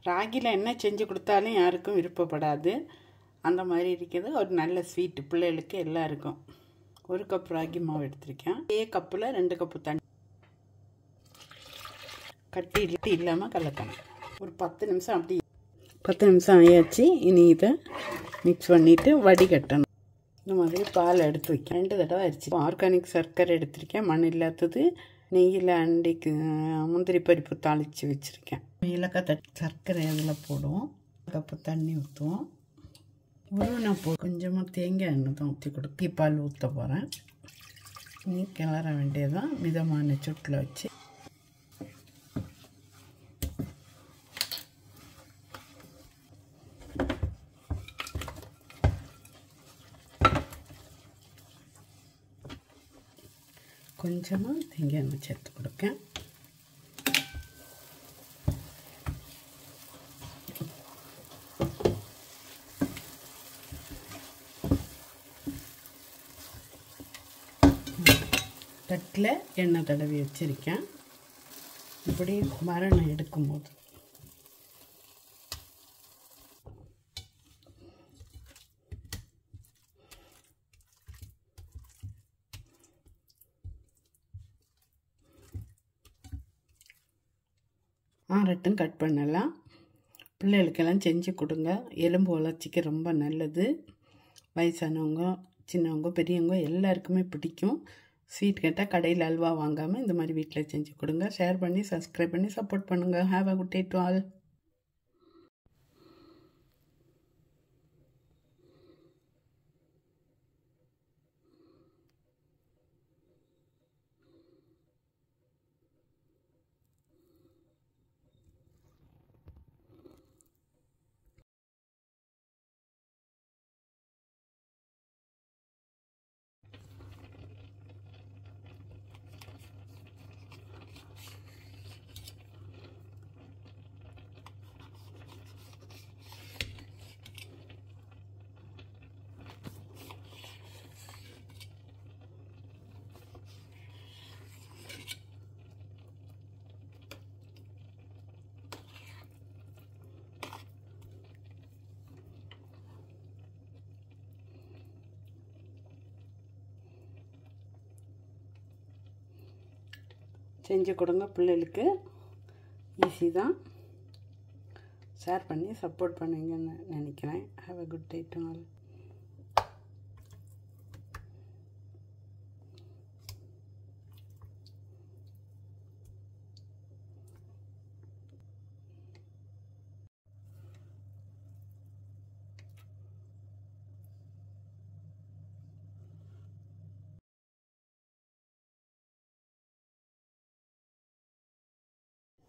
ராகியில் என்ன செஞ்சு கொடுத்தாலும் யாருக்கும் விருப்பப்படாது. அந்த மாதிரி இருக்குது. ஒரு நல்ல ஸ்வீட்டு பிள்ளைகளுக்கு எல்லாருக்கும். 1 கப் ராகி மாவு எடுத்திருக்கேன். அதே கப்பில் 2 கப்பு தண்ணி கட்டி இல்லாமல் கலக்கணும். ஒரு 10 நிமிஷம் அப்படி 10 நிமிஷம் ஆயாச்சு. இனி இதை மிக்ஸ் பண்ணிவிட்டு வடிகட்டணும். இந்த மாதிரி பால் எடுத்து வைக்க 2 தடவை அரிச்சு. ஆர்கானிக் சர்க்கரை எடுத்திருக்கேன், மண் இல்லாதது. நெய்யில் அண்டிக்கு முந்திரி பருப்பு தாளித்து வச்சுருக்கேன். ஏலக்காய் சர்க்கரை அதில் போடுவோம். கப்பு தண்ணி ஊற்றுவோம். நான் கொஞ்சமாக தேங்காய் எண்ணெய் தான் ஊற்றி கொடுத்து பால் ஊற்ற போகிறேன். நீ கிளற வேண்டியதான் மிதமான சுட்டில் வச்சு. கொஞ்சமாக தேங்காய் எண்ணெய் சேர்த்து கொடுக்கேன். தட்டில் எண்ணெய் தடவி வச்சுருக்கேன். இப்படி மரணம் எடுக்கும்போது ஆரட்டும் கட் பண்ணலாம். பிள்ளைகளுக்கெல்லாம் செஞ்சு கொடுங்க. எலும்பு வளர்ச்சிக்கு ரொம்ப நல்லது. வயசானவங்க, சின்னவங்க, பெரியவங்க எல்லாருக்குமே பிடிக்கும். ஸ்வீட் கேட்டால் கடையில் அல்வா வாங்காமல் இந்த மாதிரி வீட்டில் செஞ்சு கொடுங்க. ஷேர் பண்ணி சப்ஸ்கிரைப் பண்ணி சப்போர்ட் பண்ணுங்கள். Have a good day to all. செஞ்சு கொடுங்க பிள்ளைகளுக்கு. ஈஸி தான். ஷேர் பண்ணி சப்போர்ட் பண்ணுவீங்கன்னு நினைக்கிறேன். Have a good day to all.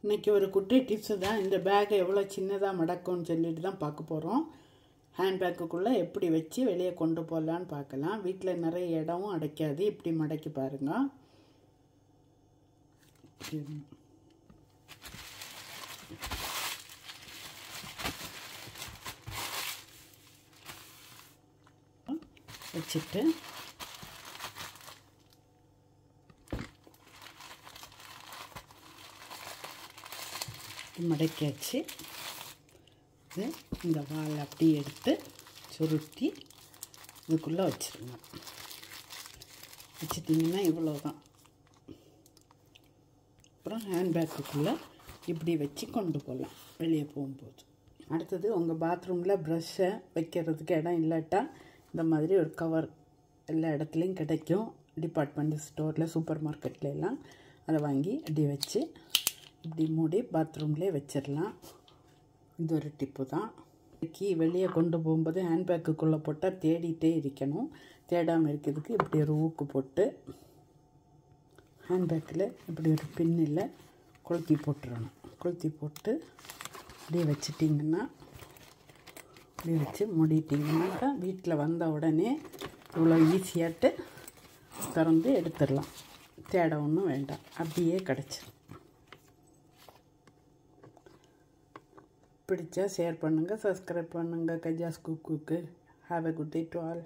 இன்றைக்கி ஒரு குட்டி டிப்ஸு தான். இந்த பேக்கை எவ்வளோ சின்னதாக மடக்கும்னு சொல்லிட்டு தான் பார்க்க போகிறோம். ஹேண்ட்பேக்குக்குள்ளே எப்படி வச்சு வெளியே கொண்டு போகலான்னு பார்க்கலாம். வீட்டில் நிறைய இடமும் அடைக்காது. இப்படி மடக்கி பாருங்கள். வச்சுட்டு மடக்கியாச்சு. இது இந்த வால் அப்படியே எடுத்து சுருட்டி இதுக்குள்ளே வச்சுருங்க. வச்சுட்டிங்கன்னா இவ்வளோ தான். அப்புறம் ஹேண்ட்பேக்குக்குள்ளே இப்படி வச்சு கொண்டு போகலாம் வெளியே போகும்போது. அடுத்தது உங்கள் பாத்ரூமில் ப்ரஷ்ஷை வைக்கிறதுக்கு இடம் இல்லாட்டா இந்த மாதிரி ஒரு கவர் எல்லா இடத்துலையும் கிடைக்கும். டிபார்ட்மெண்ட் ஸ்டோரில், சூப்பர் மார்க்கெட்டில் எல்லாம் அதை வாங்கி அப்படி வச்சு இப்படி மூடி பாத்ரூம்லேயே வச்சிடலாம். இது ஒரு டிப்பு தான். வெளியே கொண்டு போகும்போது ஹேண்ட்பேக்குள்ளே போட்டால் தேடிகிட்டே இருக்கணும். தேடாமல் இருக்கிறதுக்கு இப்படி ஒரு ஊக்கு போட்டு ஹேண்ட்பேக்கில் இப்படி ஒரு பின்னில் கொளுத்தி போட்டுறணும். கொளுத்தி போட்டு இப்படியே வச்சிட்டிங்கன்னா, இப்படி வச்சு மூடிட்டிங்கன்னாக்கா வீட்டில் வந்த உடனே இவ்வளோ ஈஸியாட்டு திறந்து எடுத்துடலாம். தேட ஒன்றும் வேண்டாம், அப்படியே கிடச்சிடும். பிடிச்சா ஷேர் பண்ணுங்கள், சப்ஸ்கிரைப் பண்ணுங்கள். கஜாஸ் குக்குக்கு. Have a good day to all.